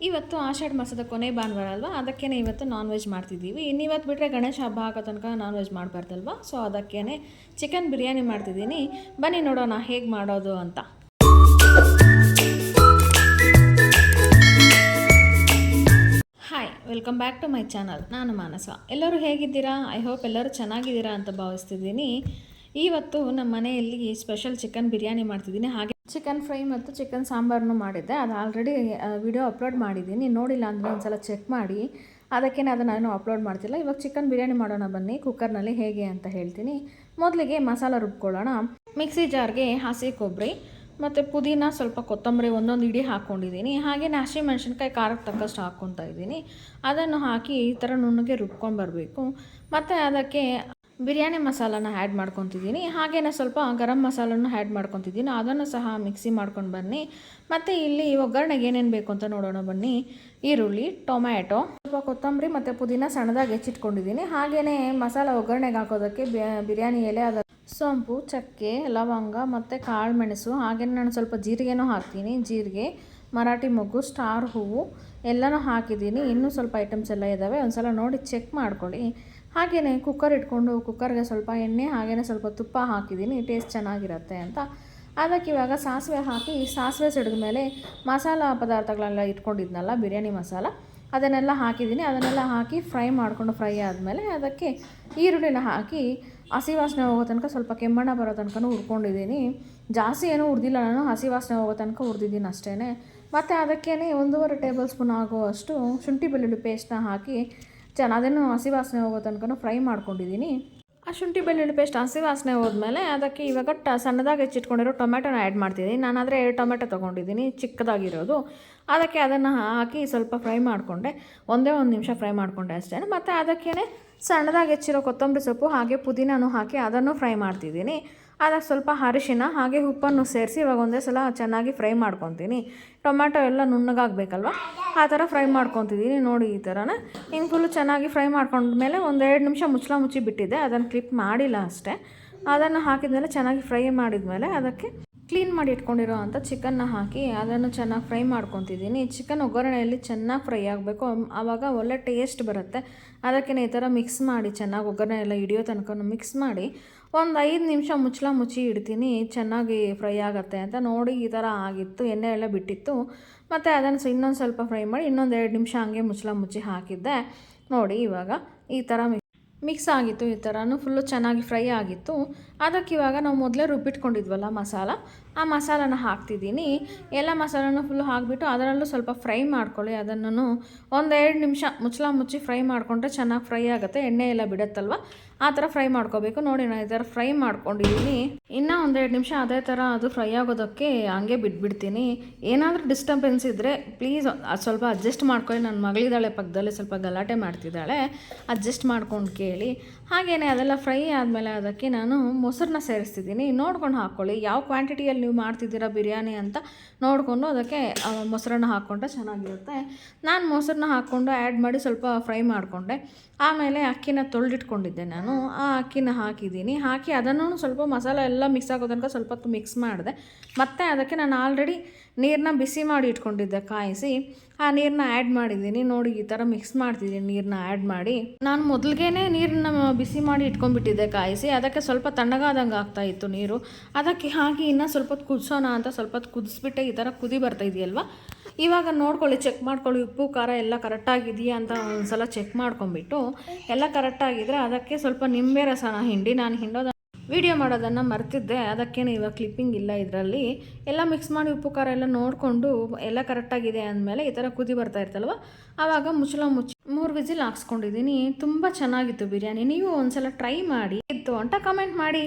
ಇವತ್ತು ಆಷಾಢ ಮಾಸದ ಕೊನೆ ಭಾನುವಾರ ಅಲ್ವಾ, ಅದಕ್ಕೇ ಇವತ್ತು ನಾನ್ ವೆಜ್ ಮಾಡ್ತಿದ್ದೀವಿ. ಇನ್ನಿವತ್ತು ಬಿಟ್ಟರೆ ಗಣೇಶ ಹಬ್ಬ ಆಗೋ ತನಕ ನಾನ್ ವೆಜ್ ಮಾಡಬಾರ್ದಲ್ವ. ಸೊ ಅದಕ್ಕೇ ಚಿಕನ್ ಬಿರಿಯಾನಿ ಮಾಡ್ತಿದ್ದೀನಿ. ಬನ್ನಿ ನೋಡೋಣ ಹೇಗೆ ಮಾಡೋದು ಅಂತ. Hi, welcome back to my channel. ನಾನು ಮಾನಸ. ಎಲ್ಲರೂ ಹೇಗಿದ್ದೀರಾ? ಐ ಹೋಪ್ ಎಲ್ಲರೂ ಚೆನ್ನಾಗಿದ್ದೀರಾ ಅಂತ ಭಾವಿಸ್ತಿದ್ದೀನಿ. ಇವತ್ತು ನಮ್ಮ ಮನೆಯಲ್ಲಿ ಸ್ಪೆಷಲ್ ಚಿಕನ್ ಬಿರಿಯಾನಿ ಮಾಡ್ತಿದ್ದೀನಿ. ಹಾಗೆ ಚಿಕನ್ ಫ್ರೈ ಮತ್ತು ಚಿಕನ್ ಸಾಂಬಾರನ್ನು ಮಾಡಿದ್ದೆ. ಅದು ಆಲ್ರೆಡಿ ವಿಡಿಯೋ ಅಪ್ಲೋಡ್ ಮಾಡಿದ್ದೀನಿ. ನೋಡಿಲ್ಲ ಅಂದರೆ ಒಂದ್ಸಲ ಚೆಕ್ ಮಾಡಿ. ಅದಕ್ಕೇ ಅದನ್ನು ನಾನು ಅಪ್ಲೋಡ್ ಮಾಡ್ತಿಲ್ಲ. ಇವಾಗ ಚಿಕನ್ ಬಿರಿಯಾನಿ ಮಾಡೋಣ ಬನ್ನಿ. ಕುಕ್ಕರ್ನಲ್ಲಿ ಹೇಗೆ ಅಂತ ಹೇಳ್ತೀನಿ. ಮೊದಲಿಗೆ ಮಸಾಲ ರುಬ್ಕೊಳ್ಳೋಣ. ಮಿಕ್ಸಿ ಜಾರ್ಗೆ ಹಸಿ ಕೊಬ್ಬರಿ ಮತ್ತು ಪುದೀನ, ಸ್ವಲ್ಪ ಕೊತ್ತಂಬರಿ ಒಂದೊಂದು ಇಡೀ ಹಾಕ್ಕೊಂಡಿದ್ದೀನಿ. ಹಾಗೆಯೇ ಹಸಿಮೆಣ್ಸಿನ್ಕಾಯಿ ಖಾರಕ್ಕೆ ತಕ್ಕಷ್ಟು ಹಾಕ್ಕೊತಾ ಇದ್ದೀನಿ. ಅದನ್ನು ಹಾಕಿ ಈ ಥರ ನುಣ್ಣಗೆ ರುಬ್ಕೊಂಡು ಬರಬೇಕು. ಮತ್ತು ಅದಕ್ಕೆ ಬಿರಿಯಾನಿ ಮಸಾಲಾನ ಆ್ಯಡ್ ಮಾಡ್ಕೊತಿದ್ದೀನಿ. ಹಾಗೆಯೇ ಸ್ವಲ್ಪ ಗರಂ ಮಸಾಲನ್ನು ಆ್ಯಡ್ ಮಾಡ್ಕೊತಿದ್ದೀನಿ. ಅದನ್ನು ಸಹ ಮಿಕ್ಸಿ ಮಾಡ್ಕೊಂಡು ಬನ್ನಿ. ಮತ್ತು ಇಲ್ಲಿ ಒಗ್ಗರಣೆಗೆ ಏನೇನು ಬೇಕು ಅಂತ ನೋಡೋಣ ಬನ್ನಿ. ಈರುಳ್ಳಿ, ಟೊಮ್ಯಾಟೊ, ಸ್ವಲ್ಪ ಕೊತ್ತಂಬರಿ ಮತ್ತು ಪುದೀನ ಸಣ್ಣದಾಗಿ ಹೆಚ್ಚಿಟ್ಕೊಂಡಿದ್ದೀನಿ. ಹಾಗೆಯೇ ಮಸಾಲ ಒಗ್ಗರಣೆಗೆ ಹಾಕೋದಕ್ಕೆ ಬಿರಿಯಾನಿ ಎಲೆ, ಅದ ಸೋಂಪು, ಚಕ್ಕೆ, ಲವಂಗ ಮತ್ತು ಕಾಳು ಮೆಣಸು, ಹಾಗೆಯೇ ನಾನು ಸ್ವಲ್ಪ ಜೀರಿಗೆನೂ ಹಾಕ್ತೀನಿ. ಜೀರಿಗೆ, ಮರಾಠಿ ಮೊಗ್ಗು, ಸ್ಟಾರ್ ಹೂವು ಎಲ್ಲನೂ ಹಾಕಿದ್ದೀನಿ. ಇನ್ನೂ ಸ್ವಲ್ಪ ಐಟಮ್ಸ್ ಎಲ್ಲ ಇದ್ದಾವೆ. ಒಂದು ಸಲ ನೋಡಿ ಚೆಕ್ ಮಾಡ್ಕೊಳ್ಳಿ. ಹಾಗೆಯೇ ಕುಕ್ಕರ್ ಇಟ್ಕೊಂಡು ಕುಕ್ಕರ್ಗೆ ಸ್ವಲ್ಪ ಎಣ್ಣೆ ಹಾಗೆಯೇ ಸ್ವಲ್ಪ ತುಪ್ಪ ಹಾಕಿದ್ದೀನಿ, ಟೇಸ್ಟ್ ಚೆನ್ನಾಗಿರುತ್ತೆ ಅಂತ. ಅದಕ್ಕೆ ಇವಾಗ ಸಾಸಿವೆ ಹಾಕಿ, ಸಾಸಿವೆ ಸಿಡಿದ ಮೇಲೆ ಮಸಾಲ ಪದಾರ್ಥಗಳೆಲ್ಲ ಇಟ್ಕೊಂಡಿದ್ನಲ್ಲ, ಬಿರಿಯಾನಿ ಮಸಾಲ, ಅದನ್ನೆಲ್ಲ ಹಾಕಿದ್ದೀನಿ. ಅದನ್ನೆಲ್ಲ ಹಾಕಿ ಫ್ರೈ ಆದಮೇಲೆ ಅದಕ್ಕೆ ಈರುಳ್ಳಿನ ಹಾಕಿ ಹಸಿ ವಾಸನೆ ಹೋಗೋ ತನಕ, ಸ್ವಲ್ಪ ಕೆಮ್ಮಣ್ಣ ಬರೋ ತನಕ ಹುರ್ಕೊಂಡಿದ್ದೀನಿ. ಜಾಸ್ತಿ ಏನೂ ಹುರಿದಿಲ್ಲ ನಾನು, ಹಸಿ ವಾಸನೆ ಹೋಗೋ ತನಕ ಹುರಿದಿದ್ದೀನಿ ಅಷ್ಟೇ. ಮತ್ತು ಅದಕ್ಕೇ 1.5 ಟೇಬಲ್ ಸ್ಪೂನ್ ಆಗುವಷ್ಟು ಶುಂಠಿ ಬೆಳ್ಳುಳ್ಳಿ ಪೇಸ್ಟ್ನ ಹಾಕಿ ಅದನ್ನು ಹಸಿ ವಾಸನೆ ಹೋಗೋ ತನಕ ಫ್ರೈ ಮಾಡ್ಕೊಂಡಿದ್ದೀನಿ. ಆ ಶುಂಠಿ ಬೆಳ್ಳುಳ್ಳಿ ಪೇಸ್ಟ್ ಹಸಿ ವಾಸನೆ ಹೋದ್ಮೇಲೆ ಅದಕ್ಕೆ ಇವಾಗ ಸಣ್ಣದಾಗಿ ಹೆಚ್ಚಿಟ್ಕೊಂಡಿರೋ ಟೊಮೆಟೊನ ಆ್ಯಡ್ ಮಾಡ್ತಿದ್ದೀನಿ. ನಾನಾದರೆ 2 ಟೊಮೆಟೊ ತೊಗೊಂಡಿದ್ದೀನಿ, ಚಿಕ್ಕದಾಗಿರೋದು. ಅದಕ್ಕೆ ಅದನ್ನು ಹಾಕಿ ಸ್ವಲ್ಪ ಫ್ರೈ ಮಾಡಿಕೊಂಡೆ. ಒಂದೇ 1 ನಿಮಿಷ ಫ್ರೈ ಮಾಡಿಕೊಂಡೆ ಅಷ್ಟೇ. ಮತ್ತು ಅದಕ್ಕೇ ಸಣ್ಣದಾಗಿ ಹೆಚ್ಚಿರೋ ಕೊತ್ತಂಬರಿ ಸೊಪ್ಪು ಹಾಗೆ ಪುದೀನೂ ಹಾಕಿ ಅದನ್ನು ಫ್ರೈ ಮಾಡ್ತಿದ್ದೀನಿ. ಅದಕ್ಕೆ ಸ್ವಲ್ಪ ಅರಿಶಿನ ಹಾಗೆ ಉಪ್ಪನ್ನು ಸೇರಿಸಿ ಇವಾಗ ಒಂದೇ ಸಲ ಚೆನ್ನಾಗಿ ಫ್ರೈ ಮಾಡ್ಕೊತೀನಿ. ಟೊಮ್ಯಾಟೊ ಎಲ್ಲ ನುಣ್ಣಗಾಗಬೇಕಲ್ವ, ಆ ಥರ ಫ್ರೈ ಮಾಡ್ಕೊತಿದ್ದೀನಿ. ನೋಡಿ ಈ ಥರನೇ ಹಿಂಗೆ ಫುಲ್ಲು ಚೆನ್ನಾಗಿ ಫ್ರೈ ಮಾಡ್ಕೊಂಡ್ಮೇಲೆ 1-2 ನಿಮಿಷ ಮುಚ್ಚಿ ಬಿಟ್ಟಿದ್ದೆ. ಅದನ್ನು ಕ್ಲಿಪ್ ಮಾಡಿಲ್ಲ ಅಷ್ಟೇ. ಅದನ್ನು ಹಾಕಿದ್ಮೇಲೆ ಚೆನ್ನಾಗಿ ಫ್ರೈ ಮಾಡಿದ್ಮೇಲೆ ಅದಕ್ಕೆ ಕ್ಲೀನ್ ಮಾಡಿ ಇಟ್ಕೊಂಡಿರೋ ಅಂಥ ಚಿಕನ್ನ ಹಾಕಿ ಅದನ್ನು ಚೆನ್ನಾಗಿ ಫ್ರೈ ಮಾಡ್ಕೊತಿದ್ದೀನಿ. ಚಿಕನ್ ಒಗ್ಗರಣೆಯಲ್ಲಿ ಚೆನ್ನಾಗಿ ಫ್ರೈ ಆಗಬೇಕು, ಆವಾಗ ಒಳ್ಳೆ ಟೇಸ್ಟ್ ಬರುತ್ತೆ. ಅದಕ್ಕೆ ಈ ಥರ ಮಿಕ್ಸ್ ಮಾಡಿ ಚೆನ್ನಾಗಿ ಒಗ್ಗರಣೆ ಎಲ್ಲ ಹಿಡಿಯೋ ತನಕ ಮಿಕ್ಸ್ ಮಾಡಿ 5 ನಿಮಿಷ ಮುಚ್ಚಿ ಇಡ್ತೀನಿ. ಚೆನ್ನಾಗಿ ಫ್ರೈ ಆಗುತ್ತೆ ಅಂತ. ನೋಡಿ ಈ ಥರ ಆಗಿತ್ತು, ಎಣ್ಣೆ ಎಲ್ಲ ಬಿಟ್ಟಿತ್ತು. ಮತ್ತು ಅದನ್ನು ಇನ್ನೊಂದು ಸ್ವಲ್ಪ ಫ್ರೈ ಮಾಡಿ 2 ನಿಮಿಷ ಹಂಗೆ ಮುಚ್ಚಿ ಹಾಕಿದ್ದೆ. ನೋಡಿ ಇವಾಗ ಈ ಥರ ಮಿಕ್ಸ್ ಆಗಿತ್ತು. ಈ ಥರನೂ ಫುಲ್ಲು ಚೆನ್ನಾಗಿ ಫ್ರೈ ಆಗಿತ್ತು. ಅದಕ್ಕೆ ಇವಾಗ ನಾವು ಮೊದಲೇ ರುಬ್ಬಿಟ್ಕೊಂಡಿದ್ವಲ್ಲ ಮಸಾಲ, ಆ ಮಸಾಲನ ಹಾಕ್ತಿದ್ದೀನಿ. ಎಲ್ಲ ಮಸಾಲನೂ ಫುಲ್ಲು ಹಾಕಿಬಿಟ್ಟು ಅದರಲ್ಲೂ ಸ್ವಲ್ಪ ಫ್ರೈ ಮಾಡ್ಕೊಳ್ಳಿ. ಅದನ್ನು 1-2 ನಿಮಿಷ ಮುಚ್ಚಿ ಫ್ರೈ ಮಾಡಿಕೊಂಡ್ರೆ ಚೆನ್ನಾಗಿ ಫ್ರೈ ಆಗುತ್ತೆ. ಎಣ್ಣೆ ಎಲ್ಲ ಬಿಡುತ್ತಲ್ವ, ಆ ಥರ ಫ್ರೈ ಮಾಡ್ಕೋಬೇಕು. ನೋಡಿ ನಾನು ಈ ಥರ ಫ್ರೈ ಮಾಡ್ಕೊಂಡಿದ್ದೀನಿ. ಇನ್ನೂ 1-2 ನಿಮಿಷ ಅದೇ ಥರ ಅದು ಫ್ರೈ ಆಗೋದಕ್ಕೆ ಹಂಗೆ ಬಿಟ್ಬಿಡ್ತೀನಿ. ಏನಾದರೂ ಡಿಸ್ಟರ್ಬೆನ್ಸ್ ಇದ್ದರೆ ಪ್ಲೀಸ್ ಅದು ಸ್ವಲ್ಪ ಅಡ್ಜಸ್ಟ್ ಮಾಡ್ಕೊಳ್ಳಿ. ನನ್ನ ಮಗಳಿದ್ದಾಳೆ ಪಕ್ಕದಲ್ಲಿ, ಸ್ವಲ್ಪ ಗಲಾಟೆ ಮಾಡ್ತಿದ್ದಾಳೆ, ಅಡ್ಜಸ್ಟ್ ಮಾಡ್ಕೊಂಡು ಕೇಳಿ. ಹಾಗೆಯೇ ಅದೆಲ್ಲ ಫ್ರೈ ಆದಮೇಲೆ ಅದಕ್ಕೆ ನಾನು ಮೊಸರನ್ನ ಸೇರಿಸ್ತಿದ್ದೀನಿ. ನೋಡ್ಕೊಂಡು ಹಾಕ್ಕೊಳ್ಳಿ, ಯಾವ ಕ್ವಾಂಟಿಟಿಯಲ್ಲಿ ನೀವು ಮಾಡ್ತಿದ್ದೀರಾ ಬಿರಿಯಾನಿ ಅಂತ ನೋಡಿಕೊಂಡು ಅದಕ್ಕೆ ಮೊಸರನ್ನ ಹಾಕ್ಕೊಂಡ್ರೆ ಚೆನ್ನಾಗಿರುತ್ತೆ. ನಾನು ಮೊಸರನ್ನ ಹಾಕ್ಕೊಂಡು ಆ್ಯಡ್ ಮಾಡಿ ಸ್ವಲ್ಪ ಫ್ರೈ ಮಾಡಿಕೊಂಡೆ. ಆಮೇಲೆ ಅಕ್ಕಿನ ತೊಳೆದಿಟ್ಕೊಂಡಿದ್ದೆ ನಾನು, ಆ ಅಕ್ಕಿನ ಹಾಕಿದ್ದೀನಿ. ಹಾಕಿ ಅದನ್ನು ಸ್ವಲ್ಪ ಮಸಾಲ ಎಲ್ಲ ಮಿಕ್ಸ್ ಆಗೋ ತನಕ ಸ್ವಲ್ಪ ಹೊತ್ತು ಮಿಕ್ಸ್ ಮಾಡಿದೆ. ಮತ್ತು ಅದಕ್ಕೆ ನಾನು ಆಲ್ರೆಡಿ ನೀರನ್ನ ಬಿಸಿ ಮಾಡಿ ಇಟ್ಕೊಂಡಿದ್ದೆ, ಕಾಯಿಸಿ ಆ ನೀರನ್ನ ಆ್ಯಡ್ ಮಾಡಿದ್ದೀನಿ. ನೋಡಿ ಈ ಥರ ಮಿಕ್ಸ್ ಮಾಡ್ತಿದ್ದೀನಿ ನೀರನ್ನ ಆ್ಯಡ್ ಮಾಡಿ. ನಾನು ಮೊದಲಿಗೆ ನೀರನ್ನ ಬಿಸಿ ಮಾಡಿ ಇಟ್ಕೊಂಡ್ಬಿಟ್ಟಿದ್ದೆ ಕಾಯಿಸಿ. ಅದಕ್ಕೆ ಸ್ವಲ್ಪ ತಣ್ಣಗಾದಂಗೆ ಆಗ್ತಾಯಿತ್ತು ನೀರು. ಅದಕ್ಕೆ ಹಾಕಿ ಇನ್ನೂ ಸ್ವಲ್ಪ ಹೊತ್ತು ಕುದಿಸೋಣ ಅಂತ ಸ್ವಲ್ಪ ಹೊತ್ತು ಕುದಿಸ್ಬಿಟ್ಟೆ. ಈ ಥರ ಕುದಿ ಬರ್ತಾಯಿದೆಯಲ್ವ, ಇವಾಗ ನೋಡ್ಕೊಳ್ಳಿ, ಚೆಕ್ ಮಾಡ್ಕೊಳ್ಳಿ ಉಪ್ಪು ಖಾರ ಎಲ್ಲ ಕರೆಕ್ಟಾಗಿದೆಯಾ ಅಂತ ಒಂದು ಸಲ ಚೆಕ್ ಮಾಡ್ಕೊಂಬಿಟ್ಟು ಎಲ್ಲ ಕರೆಕ್ಟಾಗಿದ್ದರೆ ಅದಕ್ಕೆ ಸ್ವಲ್ಪ ನಿಂಬೆ ರಸನ ಹಿಂಡಿ, ನಾನು ಹಿಂಡೋದು ವಿಡಿಯೋ ಮಾಡೋದನ್ನು ಮರ್ತಿದ್ದೆ. ಅದಕ್ಕೇ ಇವಾಗ ಕ್ಲಿಪ್ಪಿಂಗ್ ಇಲ್ಲ ಇದರಲ್ಲಿ. ಎಲ್ಲ ಮಿಕ್ಸ್ ಮಾಡಿ ಉಪ್ಪು ಖಾರ ಎಲ್ಲ ನೋಡಿಕೊಂಡು ಎಲ್ಲ ಕರೆಕ್ಟಾಗಿದೆ ಅಂದಮೇಲೆ ಈ ಥರ ಕುದಿ ಬರ್ತಾ ಇರ್ತಲ್ವ, ಆವಾಗ ಮುಚ್ಚಿ 3 ವಿಸಿಲ್ ಹಾಕ್ಸ್ಕೊಂಡಿದ್ದೀನಿ. ತುಂಬ ಚೆನ್ನಾಗಿತ್ತು ಬಿರಿಯಾನಿ. ನೀವು ಒಂದು ಸಲ ಟ್ರೈ ಮಾಡಿ ಇತ್ತು ಅಂತ ಕಮೆಂಟ್ ಮಾಡಿ.